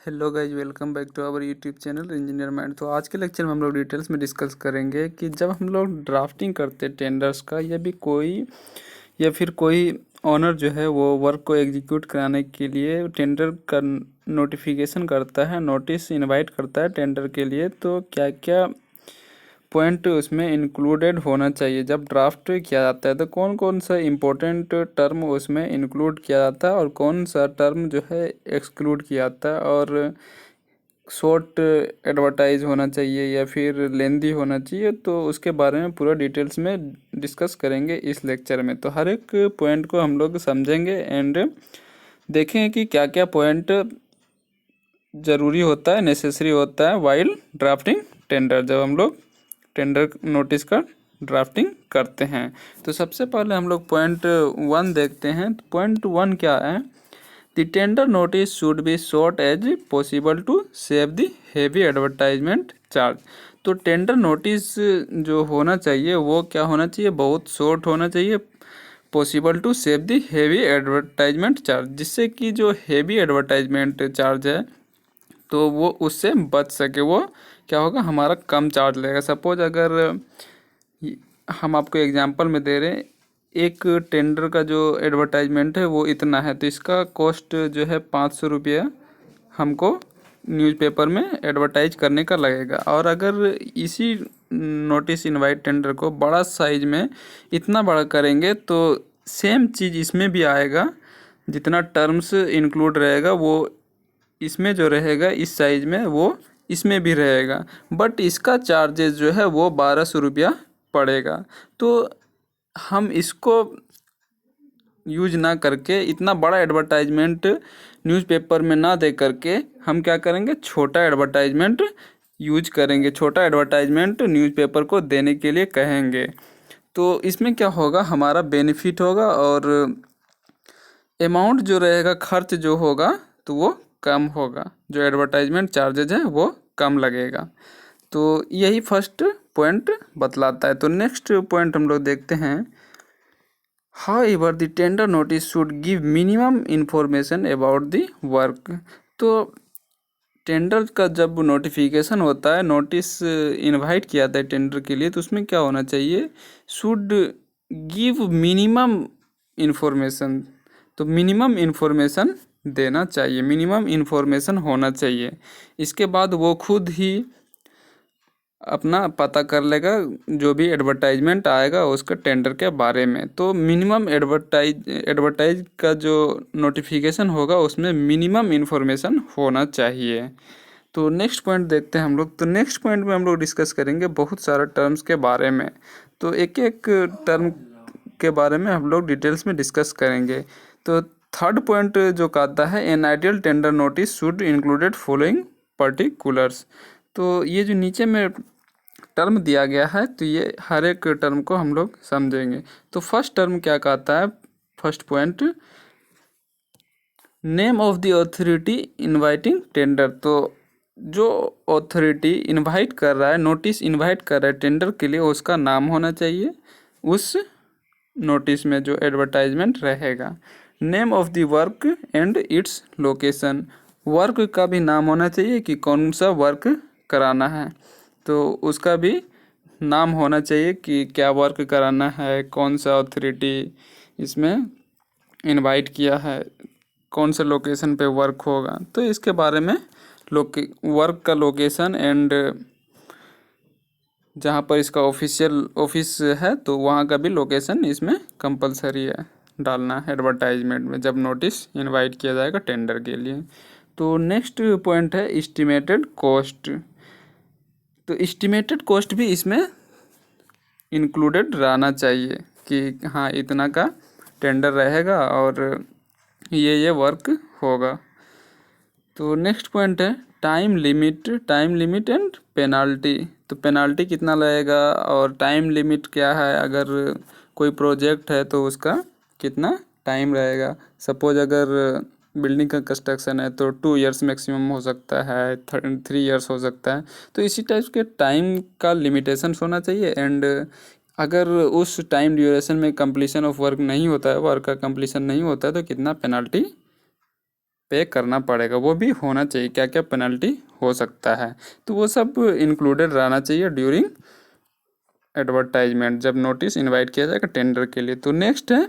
Hello guys, welcome back to our YouTube channel engineer mind. तो आज के lecture में हम लोग डिटेल्स में डिस्कस करेंगे कि जब हम लोग ड्राफ्टिंग करते हैं टेंडर्स का या फिर कोई ऑनर जो है वो वर्क को एग्जीक्यूट कराने के लिए टेंडर का नोटिफिकेशन करता है, नोटिस इनवाइट करता है टेंडर के लिए, तो क्या क्या पॉइंट उसमें इंक्लूडेड होना चाहिए। जब ड्राफ्ट किया जाता है तो कौन कौन सा इम्पोर्टेंट टर्म उसमें इंक्लूड किया जाता है और कौन सा टर्म जो है एक्सक्लूड किया जाता है, और शॉर्ट एडवर्टाइज होना चाहिए या फिर लेंदी होना चाहिए, तो उसके बारे में पूरा डिटेल्स में डिस्कस करेंगे इस लेक्चर में। तो हर एक पॉइंट को हम लोग समझेंगे एंड देखेंगे कि क्या क्या पॉइंट ज़रूरी होता है, नेसेसरी होता है वाइल ड्राफ्टिंग टेंडर, जब हम लोग टेंडर नोटिस का ड्राफ्टिंग करते हैं। तो सबसे पहले हम लोग पॉइंट 1 देखते हैं। पॉइंट 1 क्या है? The tender notice should be short as possible to save the heavy advertisement charge. तो टेंडर नोटिस जो होना चाहिए वो क्या होना चाहिए? बहुत शॉर्ट होना चाहिए, possible to save the heavy advertisement charge, जिससे कि जो हेवी एडवर्टाइजमेंट चार्ज है तो वो उससे बच सके। वो क्या होगा? हमारा कम चार्ज लगेगा। सपोज अगर हम आपको एग्जांपल में दे रहे हैं, एक टेंडर का जो एडवर्टाइजमेंट है वो इतना है, तो इसका कॉस्ट जो है 500 रुपया हमको न्यूज़पेपर में एडवर्टाइज करने का लगेगा। और अगर इसी नोटिस इनवाइट टेंडर को बड़ा साइज में इतना बड़ा करेंगे तो सेम चीज़ इसमें भी आएगा, जितना टर्म्स इंक्लूड रहेगा वो इसमें जो रहेगा इस साइज में वो इसमें भी रहेगा, बट इसका चार्जेस जो है वो 1200 रुपया पड़ेगा। तो हम इसको यूज ना करके, इतना बड़ा एडवर्टाइजमेंट न्यूज़पेपर में ना दे करके, हम क्या करेंगे? छोटा एडवर्टाइजमेंट यूज करेंगे, छोटा एडवर्टाइजमेंट न्यूज़पेपर को देने के लिए कहेंगे। तो इसमें क्या होगा? हमारा बेनिफिट होगा और अमाउंट जो रहेगा, खर्च जो होगा तो वो कम होगा, जो एडवर्टाइजमेंट चार्जेज है वो कम लगेगा। तो यही फर्स्ट पॉइंट बतलाता है। तो नेक्स्ट पॉइंट हम लोग देखते हैं। However the tender notice should give minimum information about the work. तो टेंडर का जब नोटिफिकेशन होता है, नोटिस इनवाइट किया जाता है टेंडर के लिए, तो उसमें क्या होना चाहिए? Should give minimum information. तो मिनिमम इंफॉर्मेशन देना चाहिए, मिनिमम इंफॉर्मेशन होना चाहिए। इसके बाद वो खुद ही अपना पता कर लेगा जो भी एडवर्टाइजमेंट आएगा उसका टेंडर के बारे में। तो मिनिमम एडवर्टाइज का जो नोटिफिकेशन होगा उसमें मिनिमम इंफॉर्मेशन होना चाहिए। तो नेक्स्ट पॉइंट देखते हैं हम लोग। तो नेक्स्ट पॉइंट में हम लोग डिस्कस करेंगे बहुत सारे टर्म्स के बारे में। तो एक एक टर्म के बारे में हम लोग डिटेल्स में डिस्कस करेंगे। तो थर्ड पॉइंट जो कहता है, an ideal tender notice should included following particulars. तो ये जो नीचे में टर्म दिया गया है, तो ये हर एक टर्म को हम लोग समझेंगे। तो फर्स्ट टर्म क्या कहता है? First point, name of the authority inviting tender. तो जो अथॉरिटी इनवाइट कर रहा है, नोटिस इनवाइट कर रहा है टेंडर के लिए, उसका नाम होना चाहिए उस नोटिस में जो एडवर्टाइजमेंट रहेगा। Name of the work and its location. Work का भी नाम होना चाहिए कि कौन सा वर्क कराना है, तो उसका भी नाम होना चाहिए कि क्या वर्क कराना है, कौन सा अथॉरिटी इसमें इनवाइट किया है, कौन से लोकेशन पे वर्क होगा। तो इसके बारे में वर्क का लोकेशन एंड जहाँ पर इसका ऑफिस है तो वहाँ का भी लोकेशन इसमें कंपलसरी है डालना एडवर्टाइजमेंट में, जब नोटिस इनवाइट किया जाएगा टेंडर के लिए। तो नेक्स्ट पॉइंट है एस्टिमेटेड कॉस्ट। तो एस्टिमेटेड कॉस्ट भी इसमें इंक्लूडेड रहना चाहिए कि हाँ इतना का टेंडर रहेगा और ये वर्क होगा। तो नेक्स्ट पॉइंट है टाइम लिमिट एंड पेनाल्टी। तो पेनाल्टी कितना लगेगा और टाइम लिमिट क्या है? अगर कोई प्रोजेक्ट है तो उसका कितना टाइम रहेगा। सपोज अगर बिल्डिंग का कंस्ट्रक्शन है तो 2 इयर्स मैक्सिमम हो सकता है, 3 इयर्स हो सकता है। तो इसी टाइप के टाइम का लिमिटेशन होना चाहिए। एंड अगर उस टाइम ड्यूरेशन में कंप्लीशन ऑफ वर्क नहीं होता है, वर्क का कंप्लीशन नहीं होता है, तो कितना पेनाल्टी पे करना पड़ेगा, वो भी होना चाहिए, क्या क्या पेनल्टी हो सकता है, तो वो सब इंक्लूडेड रहना चाहिए ड्यूरिंग एडवर्टाइजमेंट, जब नोटिस इनवाइट किया जाएगा टेंडर के लिए। तो नेक्स्ट है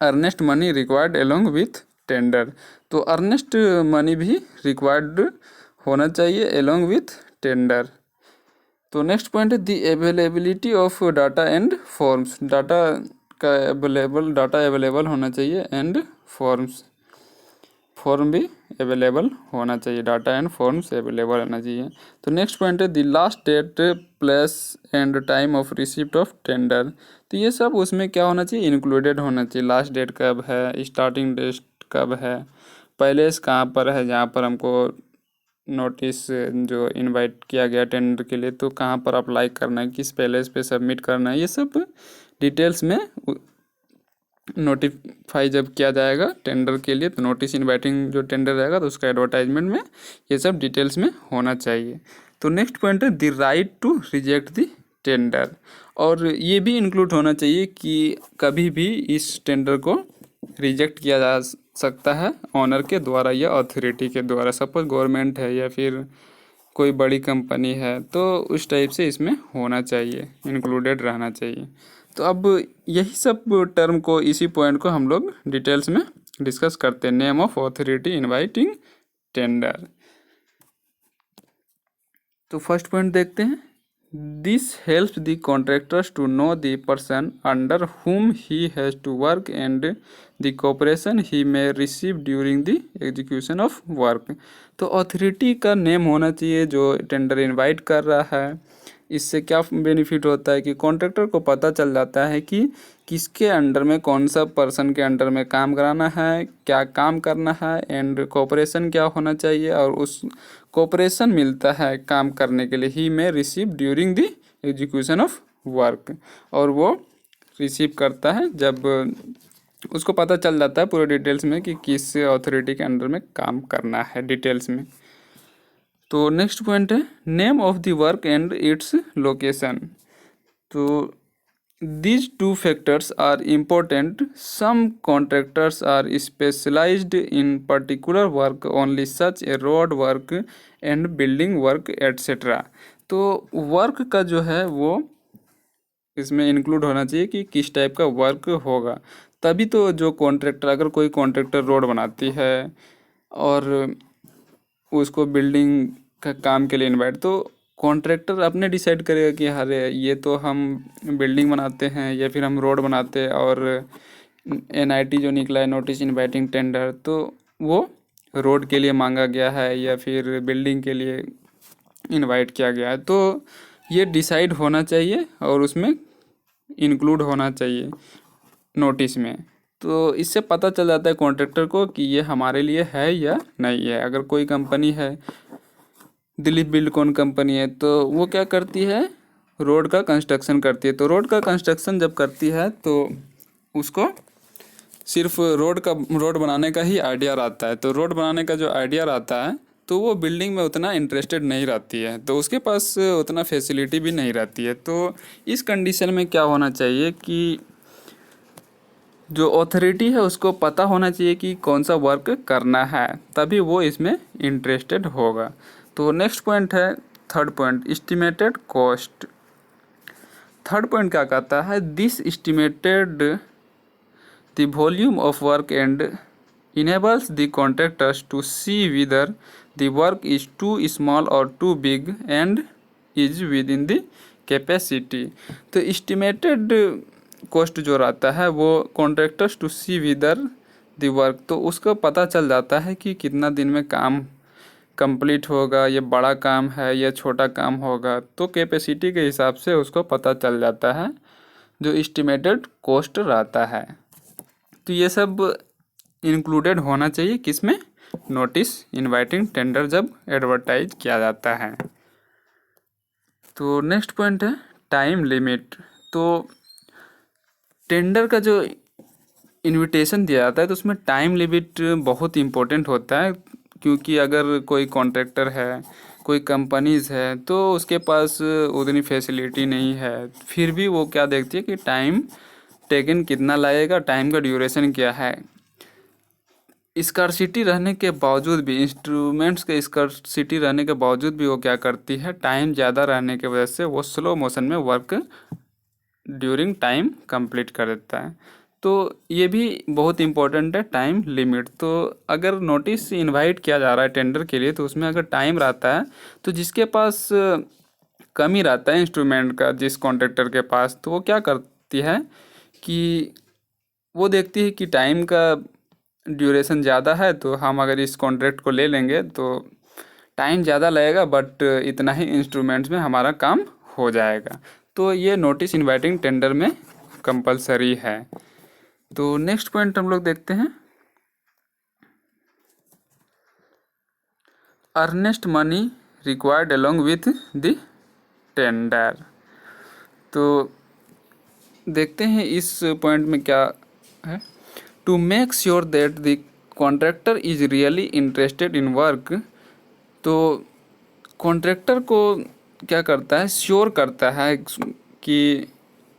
Ernest money required along with tender. तो अर्नेस्ट मनी भी रिक्वायर्ड होना चाहिए एलोंग विथ टेंडर। तो नेक्स्ट पॉइंट है the availability of data and forms. Data available होना चाहिए एंड फॉर्म भी अवेलेबल होना चाहिए, डाटा एंड फॉर्म्स अवेलेबल होना चाहिए। तो नेक्स्ट पॉइंट है the last date place and time of receipt of tender. तो ये सब उसमें क्या होना चाहिए, इंक्लूडेड होना चाहिए। लास्ट डेट कब है, स्टार्टिंग डेट कब है, पैलेस कहाँ पर है जहाँ पर हमको नोटिस जो इनवाइट किया गया टेंडर के लिए, तो कहाँ पर अप्लाई करना है, किस पैलेस पे सबमिट करना है, ये सब डिटेल्स में नोटिफाई जब किया जाएगा टेंडर के लिए, तो नोटिस इनवाइटिंग जो टेंडर रहेगा तो उसका एडवर्टाइजमेंट में ये सब डिटेल्स में होना चाहिए। तो नेक्स्ट पॉइंट है the right to reject the tender. और ये भी इंक्लूड होना चाहिए कि कभी भी इस टेंडर को रिजेक्ट किया जा सकता है ऑनर के द्वारा या अथॉरिटी के द्वारा। सपोज गवर्नमेंट है या फिर कोई बड़ी कंपनी है, तो उस टाइप से इसमें होना चाहिए, इंक्लूडेड रहना चाहिए। तो अब यही सब टर्म को, इसी पॉइंट को हम लोग डिटेल्स में डिस्कस करते हैं। Name of authority inviting tender. तो फर्स्ट पॉइंट देखते हैं, this helps the contractors to know the person under whom he has to work and the cooperation he may receive during the execution of work. तो authority का name होना चाहिए जो tender invite कर रहा है। इससे क्या बेनिफिट होता है कि कॉन्ट्रैक्टर को पता चल जाता है कि किसके अंडर में, कौन सा पर्सन के अंडर में काम कराना है, क्या काम करना है, एंड कोऑपरेशन क्या होना चाहिए, और उस कोऑपरेशन मिलता है काम करने के लिए। ही में receive during the execution of work, और वो रिसीव करता है जब उसको पता चल जाता है पूरे डिटेल्स में कि किस अथॉरिटी के अंडर में काम करना है डिटेल्स में। तो नेक्स्ट पॉइंट है name of the work and its location. तो these two factors are important. Some contractors are specialized in particular work, only such a road work and building work etc. तो work का जो है वो इसमें include होना चाहिए कि किस टाइप का वर्क होगा, तभी तो जो कॉन्ट्रैक्टर, अगर कोई कॉन्ट्रैक्टर रोड बनाती है और उसको बिल्डिंग का काम के लिए इनवाइट, तो कॉन्ट्रैक्टर अपने डिसाइड करेगा कि अरे ये तो हम बिल्डिंग बनाते हैं या फिर हम रोड बनाते हैं, और NIT जो निकला है नोटिस इनवाइटिंग टेंडर, तो वो रोड के लिए मांगा गया है या फिर बिल्डिंग के लिए इनवाइट किया गया है, तो ये डिसाइड होना चाहिए और उसमें इंक्लूड होना चाहिए नोटिस में। तो इससे पता चल जाता है कॉन्ट्रैक्टर को कि ये हमारे लिए है या नहीं है। अगर कोई कंपनी है, दिलीप बिल्डकॉन कंपनी है, तो वो क्या करती है, रोड का कंस्ट्रक्शन करती है। तो रोड का कंस्ट्रक्शन जब करती है तो उसको सिर्फ रोड बनाने का ही आइडिया रहता है। तो रोड बनाने का जो आइडिया रहता है, तो वो बिल्डिंग में उतना इंटरेस्टेड नहीं रहती है, तो उसके पास उतना फैसिलिटी भी नहीं रहती है। तो इस कंडीशन में क्या होना चाहिए कि जो अथॉरिटी है उसको पता होना चाहिए कि कौन सा वर्क करना है, तभी वो इसमें इंटरेस्टेड होगा। तो नेक्स्ट पॉइंट है third point, estimated cost. Third point क्या कहता है, this estimated the volume of work and enables the contractors to see whether the work is too small और too big and is within the capacity. तो estimated cost जो रहता है वो contractors to see whether the work, तो उसको पता चल जाता है कि कितना दिन में काम कंप्लीट होगा, ये बड़ा काम है या छोटा काम होगा, तो कैपेसिटी के हिसाब से उसको पता चल जाता है जो एस्टिमेटेड कॉस्ट रहता है। तो ये सब इंक्लूडेड होना चाहिए किसमें, नोटिस इनवाइटिंग टेंडर जब एडवर्टाइज किया जाता है। तो नेक्स्ट पॉइंट है टाइम लिमिट। तो टेंडर का जो इनविटेशन दिया जाता है तो उसमें टाइम लिमिट बहुत इम्पोर्टेंट होता है, क्योंकि अगर कोई कॉन्ट्रैक्टर है, कोई कंपनीज़ है, तो उसके पास उतनी फैसिलिटी नहीं है, फिर भी वो क्या देखती है कि टाइम टेकन कितना लगेगा, टाइम का ड्यूरेशन क्या है। स्कार्सिटी रहने के बावजूद भी, इंस्ट्रूमेंट्स के स्कार्सिटी रहने के बावजूद भी वो क्या करती है, टाइम ज़्यादा रहने की वजह से वो स्लो मोशन में वर्क ड्यूरिंग टाइम कंप्लीट कर देता है। तो ये भी बहुत इंपॉर्टेंट है, टाइम लिमिट। तो अगर नोटिस इनवाइट किया जा रहा है टेंडर के लिए, तो उसमें अगर टाइम रहता है तो जिसके पास कमी रहता है इंस्ट्रूमेंट का, जिस कॉन्ट्रैक्टर के पास, तो वो क्या करती है कि वो देखती है कि टाइम का ड्यूरेशन ज़्यादा है, तो हम अगर इस कॉन्ट्रैक्ट को ले लेंगे तो टाइम ज़्यादा लगेगा बट इतना ही इंस्ट्रूमेंट्स में हमारा काम हो जाएगा। तो ये नोटिस इनवाइटिंग टेंडर में कंपलसरी है। तो नेक्स्ट पॉइंट हम लोग देखते हैं, earnest money required along with the tender. तो देखते हैं इस पॉइंट में क्या है। To make sure that the contractor is really interested in work. तो कॉन्ट्रैक्टर को क्या करता है, श्योर करता है कि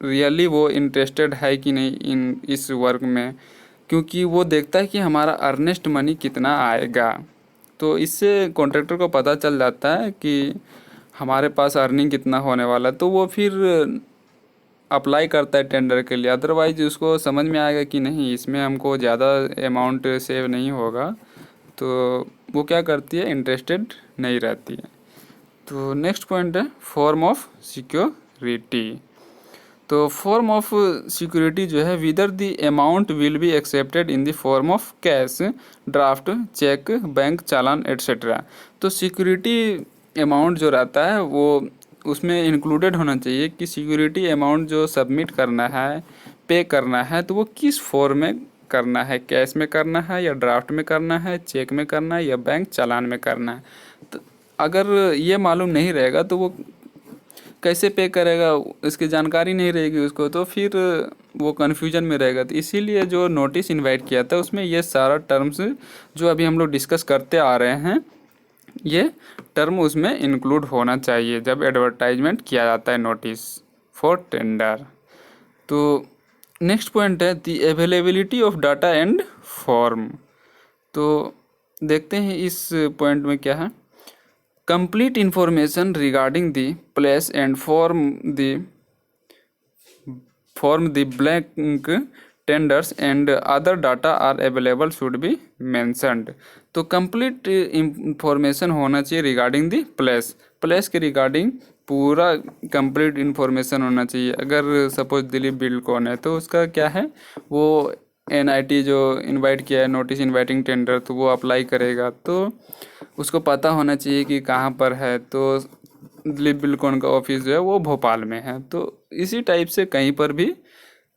रियली वो इंटरेस्टेड है कि नहीं इन इस वर्क में, क्योंकि वो देखता है कि हमारा अर्नेस्ट मनी कितना आएगा। तो इससे कॉन्ट्रैक्टर को पता चल जाता है कि हमारे पास अर्निंग कितना होने वाला है, तो वो फिर अप्लाई करता है टेंडर के लिए। अदरवाइज उसको समझ में आएगा कि नहीं, इसमें हमको ज़्यादा अमाउंट सेव नहीं होगा, तो वो क्या करती है, इंटरेस्टेड नहीं रहती है। तो नेक्स्ट पॉइंट है फॉर्म ऑफ सिक्योरिटी। तो फॉर्म ऑफ सिक्योरिटी जो है, whether the amount will be accepted in the form of cash, draft, cheque, bank challan etcetera. तो सिक्योरिटी अमाउंट जो रहता है वो उसमें इंक्लूडेड होना चाहिए कि सिक्योरिटी अमाउंट जो सबमिट करना है, पे करना है, तो वो किस फॉर्म में करना है, कैश में करना है या ड्राफ्ट में करना है, चेक में करना है या बैंक चालान में करना है। तो अगर ये मालूम नहीं रहेगा तो वो कैसे पे करेगा, इसकी जानकारी नहीं रहेगी उसको, तो फिर वो कन्फ्यूजन में रहेगा। तो इसीलिए जो नोटिस इनवाइट किया था उसमें ये सारा टर्म्स जो अभी हम लोग डिस्कस करते आ रहे हैं, ये टर्म उसमें इंक्लूड होना चाहिए जब एडवर्टाइजमेंट किया जाता है नोटिस फॉर टेंडर। तो नेक्स्ट पॉइंट है the availability of data and form. तो देखते हैं इस पॉइंट में क्या है, complete information regarding the place and form the blank tenders and other data are available should be mentioned. तो कंप्लीट इंफॉर्मेशन होना चाहिए रिगार्डिंग द प्लेस के रिगार्डिंग पूरा कंप्लीट इंफॉर्मेशन होना चाहिए। अगर सपोज दिलीप बिल्डकॉन है तो उसका क्या है, वो एनआईटी जो इनवाइट किया है नोटिस इनवाइटिंग टेंडर, तो वो अप्लाई करेगा, तो उसको पता होना चाहिए कि कहाँ पर है। तो दिलीप बिल्डकॉन का ऑफिस जो है वो भोपाल में है, तो इसी टाइप से कहीं पर भी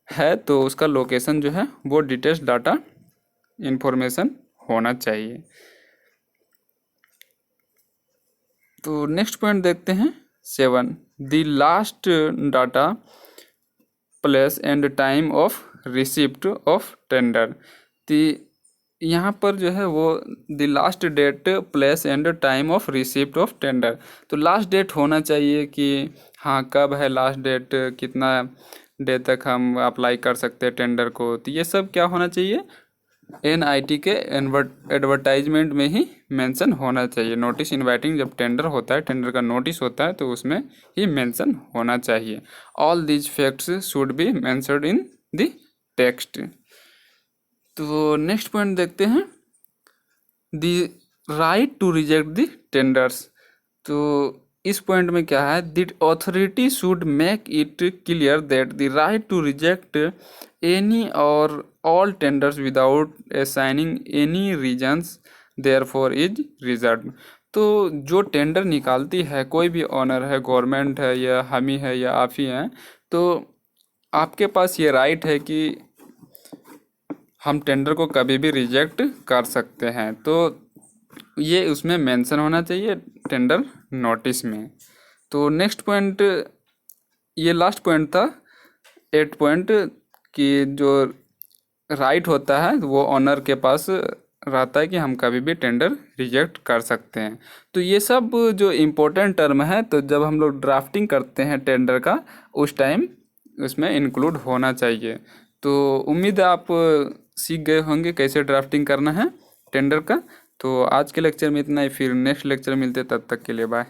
है तो उसका लोकेशन जो है वो डिटेल्स डाटा इंफॉर्मेशन होना चाहिए। तो नेक्स्ट पॉइंट देखते हैं 7, the last data place and time of receipt of tender. तो यहाँ पर जो है वो the last date place and time of receipt of tender. तो लास्ट डेट होना चाहिए कि हाँ कब है लास्ट डेट, कितना डे तक हम अप्लाई कर सकते हैं टेंडर को। तो ये सब क्या होना चाहिए, एनआईटी के एडवर्टाइजमेंट में ही मेंशन होना चाहिए। नोटिस इनवाइटिंग जब टेंडर होता है, टेंडर का नोटिस होता है, तो उसमें ही मेंशन होना चाहिए। All these facts should be mentioned in the text. तो नेक्स्ट पॉइंट देखते हैं the right to reject the tenders. तो इस पॉइंट में क्या है, the authority should make it clear that the right to reject any और all tenders without assigning any reasons therefor is reserved. तो जो टेंडर निकालती है, कोई भी ऑनर है, गवर्नमेंट है या हम ही है या आप ही हैं, तो आपके पास ये राइट है कि हम टेंडर को कभी भी रिजेक्ट कर सकते हैं। तो ये उसमें मेंशन होना चाहिए टेंडर नोटिस में। तो नेक्स्ट पॉइंट, ये लास्ट पॉइंट था 8 पॉइंट, कि जो राइट होता है वो ऑनर के पास रहता है कि हम कभी भी टेंडर रिजेक्ट कर सकते हैं। तो ये सब जो इम्पोर्टेंट टर्म है, तो जब हम लोग ड्राफ्टिंग करते हैं टेंडर का उस टाइम उसमें इंक्लूड होना चाहिए। तो उम्मीद है आप सीख गए होंगे कैसे ड्राफ्टिंग करना है। टेंडर का। तो आज के लेक्चर में इतना ही, फिर नेक्स्ट लेक्चर मिलते, तब तक के लिए बाय।